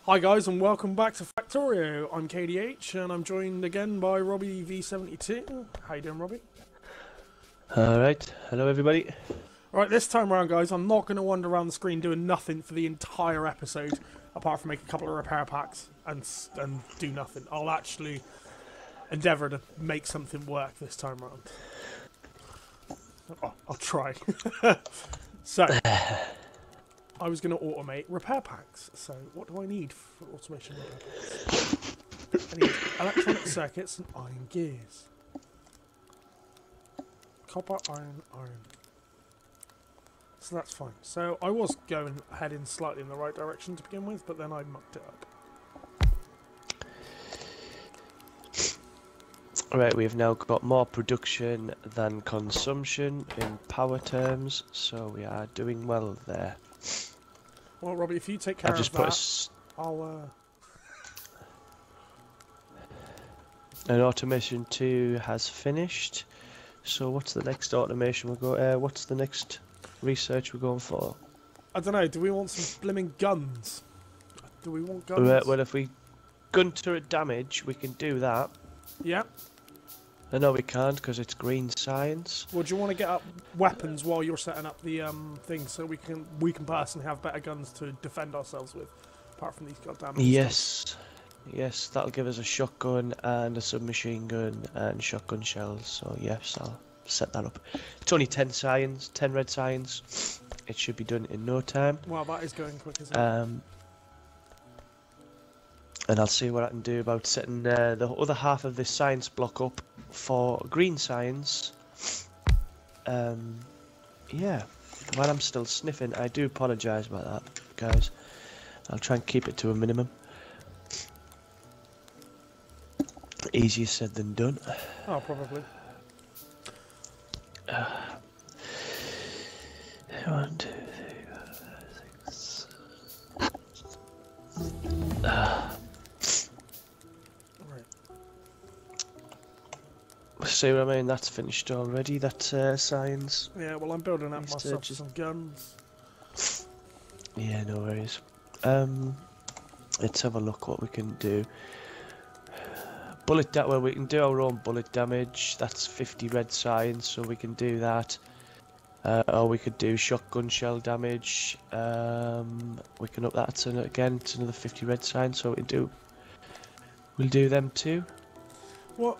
Hi guys and welcome back to Factorio. I'm Kayde-H and I'm joined again by RobieV72. How you doing, Robbie? Alright, hello everybody. Alright, this time around guys, I'm not going to wander around the screen doing nothing for the entire episode, apart from make a couple of repair packs and do nothing. I'll actually endeavour to make something work this time around. Oh, I'll try. So, I was going to automate repair packs. So, what do I need for automation repair packs? I need electronic circuits and iron gears. Copper, iron, iron. So that's fine. So I was heading slightly in the right direction to begin with, but then I mucked it up. Right, we've now got more production than consumption in power terms, so we are doing well there. Well, Robbie, if you take care of that, I'll... And automation 2 has finished. So what's the next automation we'll go? What's the next research we're going for? I don't know. Do we want some blimmin' guns? Do we want guns? Well, if we gun turret damage, we can do that. Yeah. No, we can't because it's green science. Well, do you want to get up weapons while you're setting up the thing so we can personally have better guns to defend ourselves with, apart from these goddamn. Yes. Yes, that'll give us a shotgun and a submachine gun and shotgun shells, so yes, I'll set that up. It's only 10 science, 10 red science. It should be done in no time. Well, that is going quick, isn't it? And I'll see what I can do about setting the other half of this science block up for green science. Yeah, while I'm still sniffing, I do apologise about that, guys. I'll try and keep it to a minimum. Easier said than done. Oh, probably. 1, 2, 3, 4, 6. Right. See what I mean? That's finished already. That's science. Yeah. Well, I'm building up myself some guns. Yeah, no worries. Let's have a look what we can do. Well, we can do our own bullet damage. That's 50 red science, so we can do that. Or we could do shotgun shell damage. We can up that to again. It's another 50 red science, so we'll do them too. What?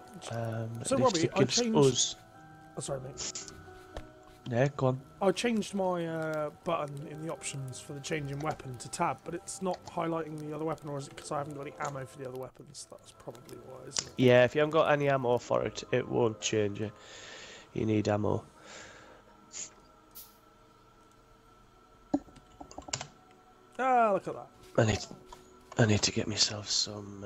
So Robbie, I changed. Oh, sorry, mate. Yeah, go on. I changed my button in the options for the changing weapon to tab, but it's not highlighting the other weapon, or is it because I haven't got any ammo for the other weapons? That's probably why, isn't it? Yeah, if you haven't got any ammo for it, it won't change it. You need ammo. Ah, look at that. I need to get myself some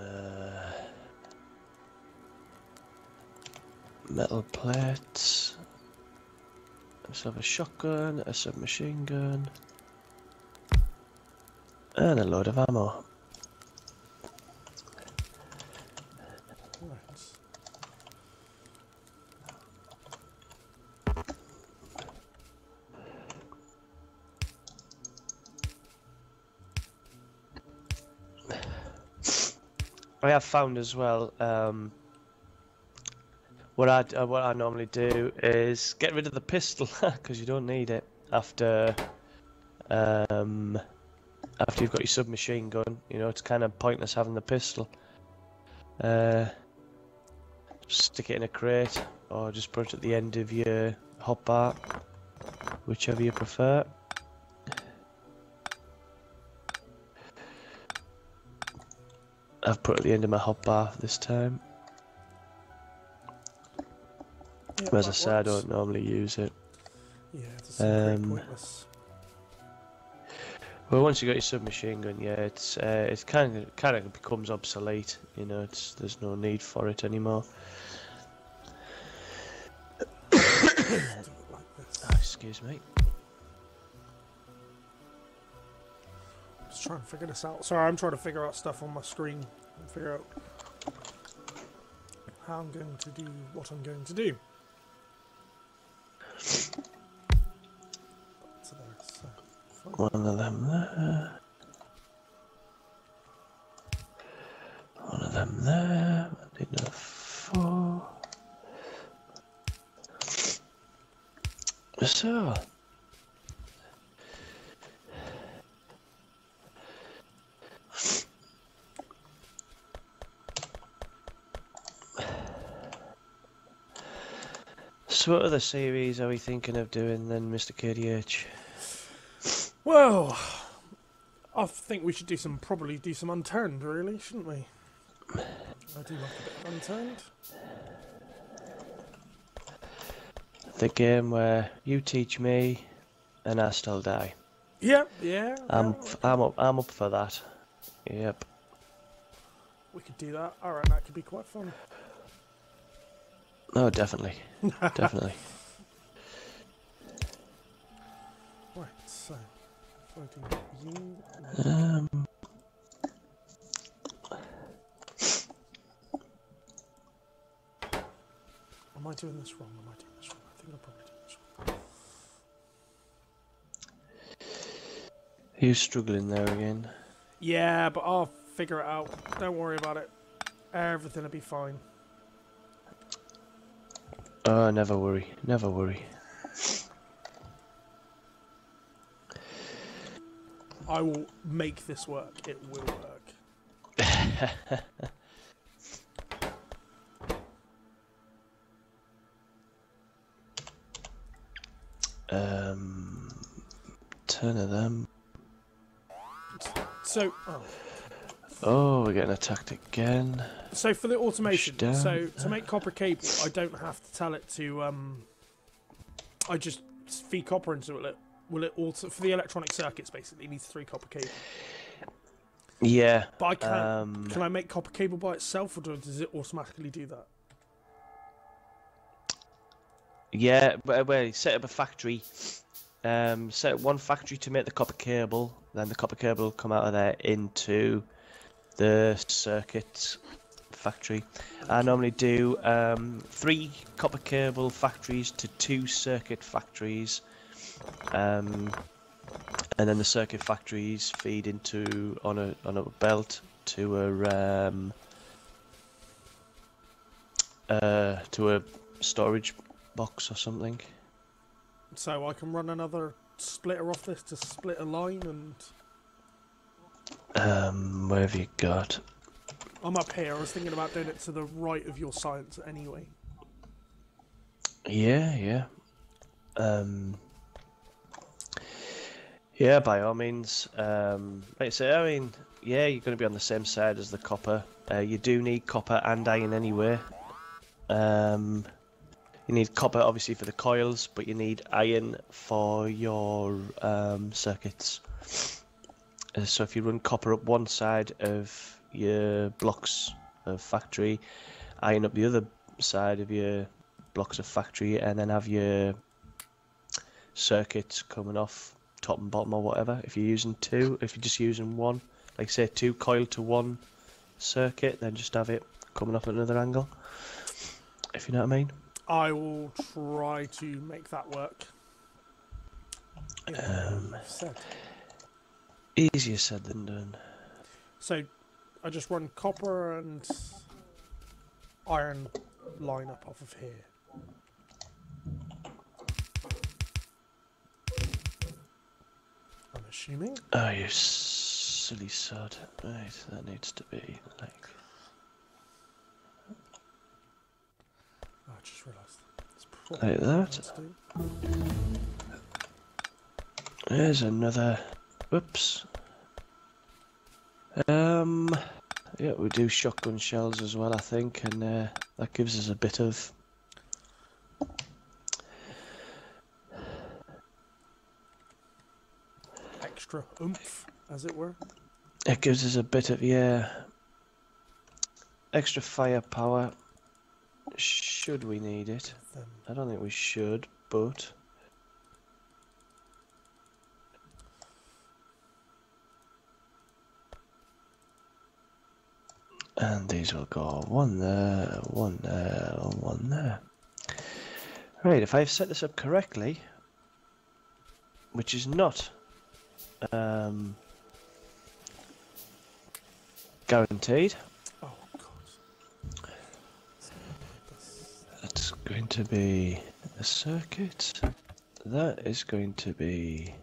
metal plates. Let's have a shotgun, a submachine gun, and a load of ammo. I have found as well. What I normally do is get rid of the pistol because you don't need it after you've got your submachine gun. You know, it's kind of pointless having the pistol. Stick it in a crate or just put it at the end of your hotbar, whichever you prefer. I've put it at the end of my hotbar this time. Yeah, as I say, I don't normally use it. Yeah, it's pointless. Well, once you got your submachine gun, yeah, it's kind of becomes obsolete. You know, there's no need for it anymore. Excuse me. Just trying to figure this out. Sorry, I'm trying to figure out stuff on my screen and figure out how I'm going to do what I'm going to do. One of them there. there. I need another 4. So. So what other series are we thinking of doing then, Mr. Kayde-H? Well, I think we should probably do some Unturned, really, shouldn't we? I do like a bit of Unturned. The game where you teach me and I still die. Yep, yeah. I'm up for that. Yep. We could do that. I reckon that could be quite fun. Oh, definitely. Definitely. Right, so if I do you. Am I doing this wrong? Am I doing this wrong? I think I'm probably doing this wrong. You struggling there again? Yeah, but I'll figure it out. Don't worry about it. Everything will be fine. Oh, never worry. Never worry. I will make this work. It will work. Ten of them. So, Oh, we're getting attacked again. So for the automation, Down. so to make copper cable, I don't have to tell it to. I just feed copper into it. Will it also for the electronic circuits? Basically, it needs 3 copper cable. Yeah. But I can't. Can I make copper cable by itself, or does it automatically do that? Yeah, well, set up a factory. Set up one factory to make the copper cable. Then the copper cable will come out of there into the circuit factory. I normally do 3 copper cable factories to 2 circuit factories, and then the circuit factories feed into on a belt to a storage box or something. So I can run another splitter off this to split a line, and Where have you got? I'm up here. I was thinking about doing it to the right of your science anyway. Yeah. Yeah, by all means. Like I say, I mean, yeah, you're going to be on the same side as the copper. You do need copper and iron anyway. You need copper, obviously, for the coils, but you need iron for your circuits. So if you run copper up one side of your blocks of factory, iron up the other side of your blocks of factory, and then have your circuits coming off top and bottom or whatever. If you're using 2, if you're just using 1, like say 2 coil to 1 circuit, then just have it coming off at another angle, if you know what I mean. I will try to make that work. Easier said than done. So I just run copper and iron line up off of here. I'm assuming. Oh, you silly sod. Right, that needs to be like... Oh, I just realised. Like that. There's another... Whoops. Yeah, we do shotgun shells as well, I think, and that gives us a bit of... extra oomph, as it were. It gives us a bit of, yeah, extra firepower. Should we need it? I don't think we should, but... And these will go 1 there, 1 there, 1 there. Right, if I've set this up correctly, which is not guaranteed. Oh, God. to be a circuit. That is going to be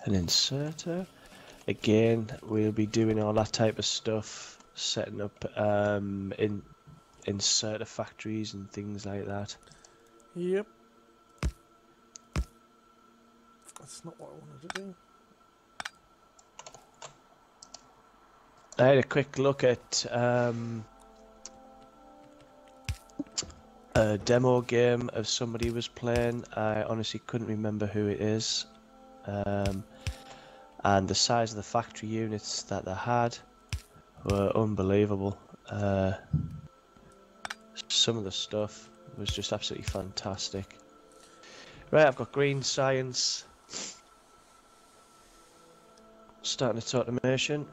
an inserter. Again, we'll be doing all that type of stuff, setting up inserter factories and things like that. Yep. That's not what I wanted to do. I had a quick look at a demo game of somebody was playing. I honestly couldn't remember who it is. And the size of the factory units that they had were unbelievable. Some of the stuff was just absolutely fantastic. Right, I've got green science. Starting its automation.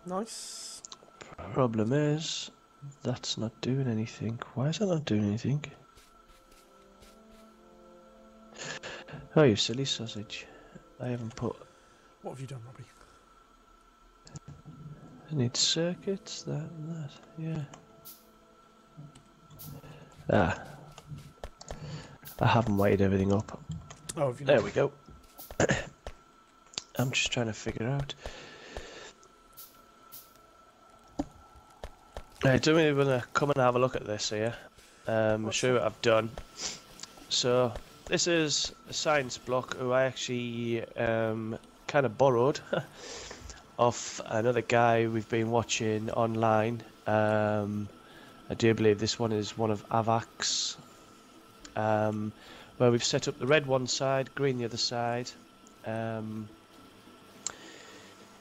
Nice. Problem is, that's not doing anything. Why is that not doing anything? Oh, you silly sausage. I haven't put... What have you done, Robbie? I need circuits, that and that, yeah. Ah. I haven't weighted everything up. Oh, have you There we go. I'm just trying to figure out. Right, do we want to come and have a look at this here? I'll show you what I've done. So, this is a science block who I actually kind of borrowed off another guy we've been watching online. I do believe this one is one of Avac's, where we've set up the red one side, green the other side.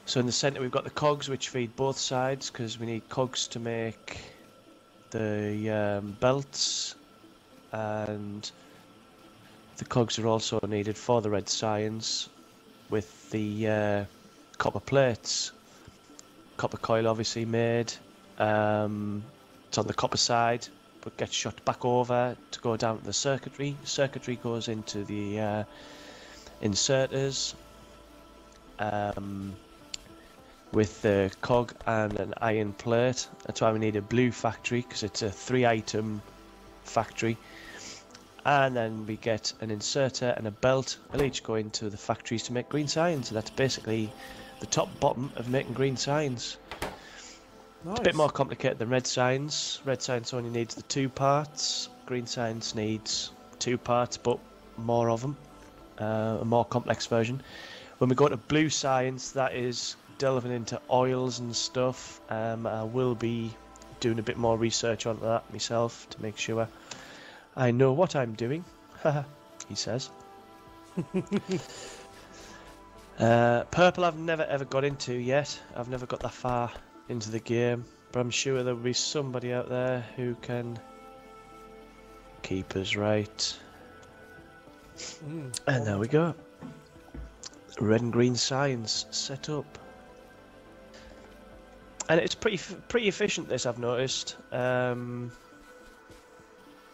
So in the centre we've got the cogs which feed both sides, because we need cogs to make the belts, and the cogs are also needed for the red science with the copper plates. Copper coil obviously made. It's on the copper side, but gets shot back over to go down to the circuitry. Circuitry goes into the inserters. With the cog and an iron plate. That's why we need a blue factory, because it's a 3-item factory. And then we get an inserter and a belt. They'll each go into the factories to make green science. So that's basically the top bottom of making green science. Nice. It's a bit more complicated than red science. Red science only needs the 2 parts. Green science needs 2 parts, but more of them. A more complex version. When we go to blue science, that is delving into oils and stuff. I will be doing a bit more research on that myself to make sure I know what I'm doing. He says. Purple I've never ever got into yet. I've never got that far into the game, but I'm sure there will be somebody out there who can keep us right. And there we go. Red and green science set up. And it's pretty efficient, this, I've noticed. It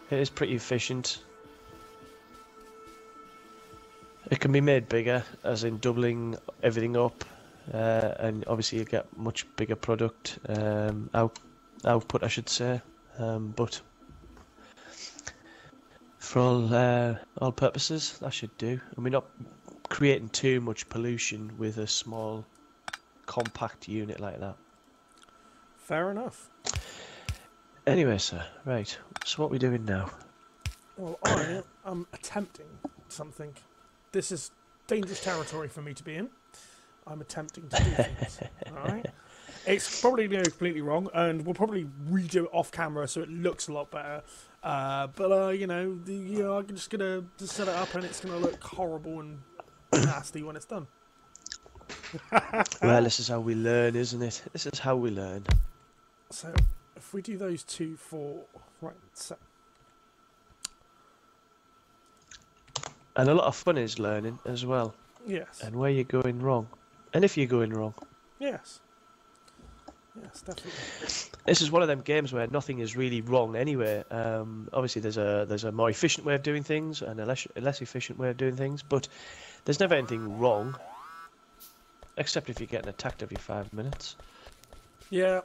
is pretty efficient. It can be made bigger, as in doubling everything up, and obviously you get much bigger product output, I should say. But for all purposes, that should do. And we're not creating too much pollution with a small, compact unit like that. Fair enough. Anyway, sir, right, so what are we doing now? Well, I am attempting something. This is dangerous territory for me to be in. I'm attempting to do things. Alright? It's probably completely wrong, and we'll probably redo it off camera so it looks a lot better. But I'm just going to set it up, and it's going to look horrible and nasty when it's done. Well, this is how we learn, isn't it? This is how we learn. So, if we do those 2 for... Right, so... And a lot of fun is learning as well. Yes. And where you're going wrong. And if you're going wrong. Yes. Yes, definitely. This is one of them games where nothing is really wrong anyway. Obviously, there's a more efficient way of doing things and a less efficient way of doing things, but there's never anything wrong. Except if you're getting attacked every 5 minutes. Yeah.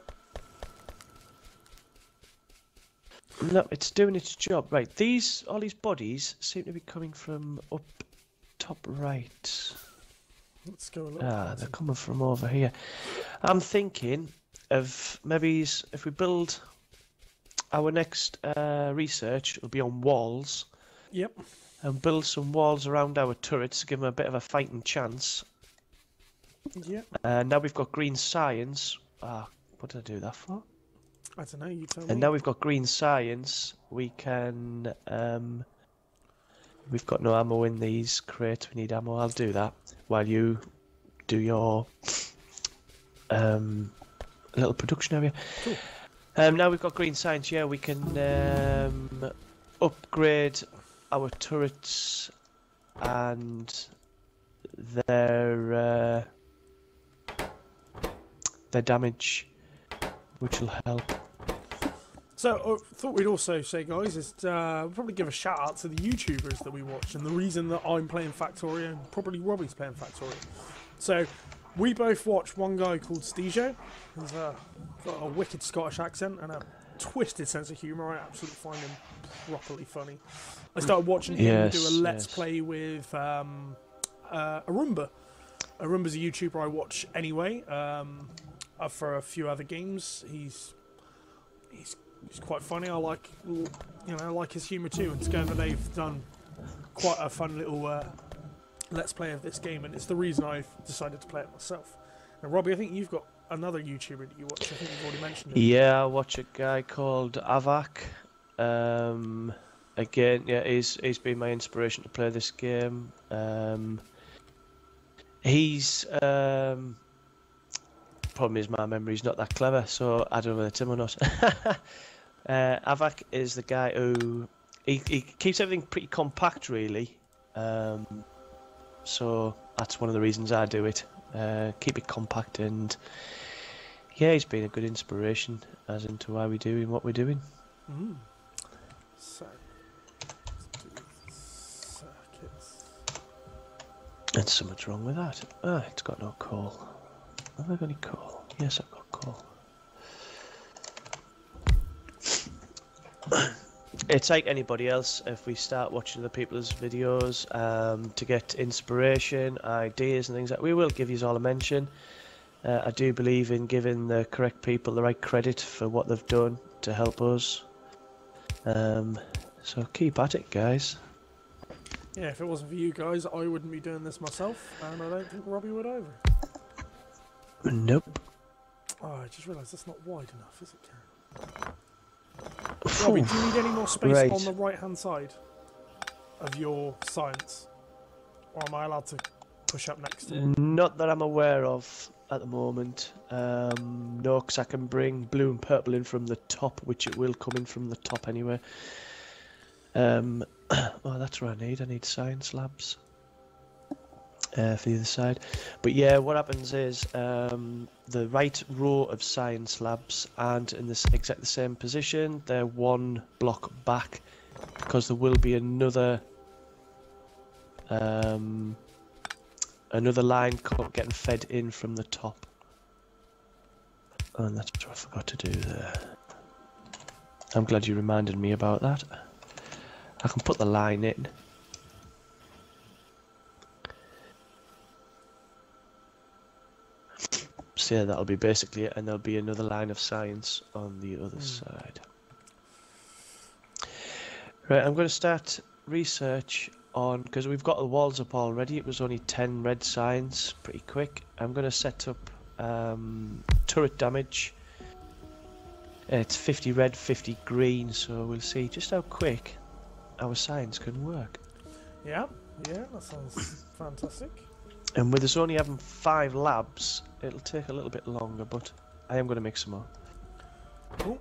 No, it's doing its job. Right, all these bodies seem to be coming from up top right. Let's go a little Ah, closer. they're coming from over here. I'm thinking of maybe if we build our next research, it'll be on walls. Yep. And build some walls around our turrets to give them a bit of a fighting chance. Yep. Now we've got green science. What did I do that for? I don't know, you tell me. And now we've got green science, we can... we've got no ammo in these crates, we need ammo. I'll do that while you do your little production area. Cool. Now we've got green science, yeah, we can upgrade our turrets and their damage, which will help. So I thought we'd also say, guys, is probably give a shout out to the YouTubers that we watch, and the reason that I'm playing Factorio and probably Robbie's playing Factorio. So we both watch one guy called Stejo. He's got a wicked Scottish accent and a twisted sense of humour. I absolutely find him properly funny. I started watching him do a Let's Play with Arumba. Arumba's a YouTuber I watch anyway. For a few other games, he's quite funny. I like his humour too. And together they've done quite a fun little Let's Play of this game, and it's the reason I've decided to play it myself. Now, Robbie, I think you've got another YouTuber that you watch. I think you've already mentioned it. Yeah, I watch a guy called Avak. Again, yeah, he's been my inspiration to play this game. He's problem is my memory's not that clever, so I don't know whether it's him or not. Avak is the guy who he keeps everything pretty compact, really. So that's one of the reasons I do it. Keep it compact, and yeah, he's been a good inspiration as into why we're doing what we're doing. So, let's do circuits. And so much wrong with that. It's got no coal. Have I got any coal? Yes, I've got coal. It's like anybody else. If we start watching other people's videos to get inspiration, ideas and things like that, we will give you all a mention. I do believe in giving the correct people the right credit for what they've done to help us. So keep at it, guys. Yeah, if it wasn't for you guys, I wouldn't be doing this myself, and I don't think Robbie would either. Nope. Oh, I just realised that's not wide enough, is it, Karen? Robbie, do you need any more space on the right-hand side of your science? Or am I allowed to push up next to it? Not that I'm aware of at the moment. No, because I can bring blue and purple in from the top, which it will come in from the top anyway. Oh, that's what I need. I need science labs for the other side. But yeah, what happens is the right row of science labs and in this exact the same position, they're one block back because there will be another line getting fed in from the top. And that's what I forgot to do there. I'm glad you reminded me about that. I can put the line in. So yeah, that'll be basically it, and there'll be another line of science on the other side. Right, I'm going to start research on, because we've got the walls up already, it was only 10 red science, pretty quick. I'm going to set up turret damage. It's 50 red, 50 green, so we'll see just how quick our science can work. Yeah, that sounds fantastic. And with us only having 5 labs, it'll take a little bit longer, but I am going to make some more. Cool.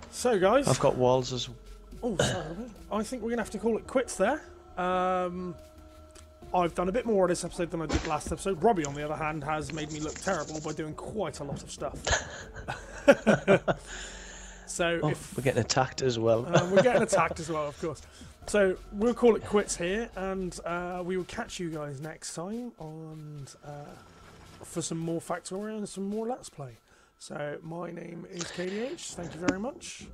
So, guys, I've got walls as well. Oh, sorry. I think we're going to have to call it quits there. I've done a bit more of this episode than I did last episode. Robbie, on the other hand, has made me look terrible by doing quite a lot of stuff. So we're getting attacked as well. We're getting attacked as well, of course. So we'll call it quits here, and we will catch you guys next time on for some more Factorio and some more Let's Play. So my name is Kayde-H. Thank you very much.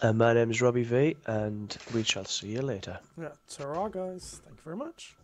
And my name is Robbie V, and we shall see you later. Yeah, ta-ra, guys. Thank you very much.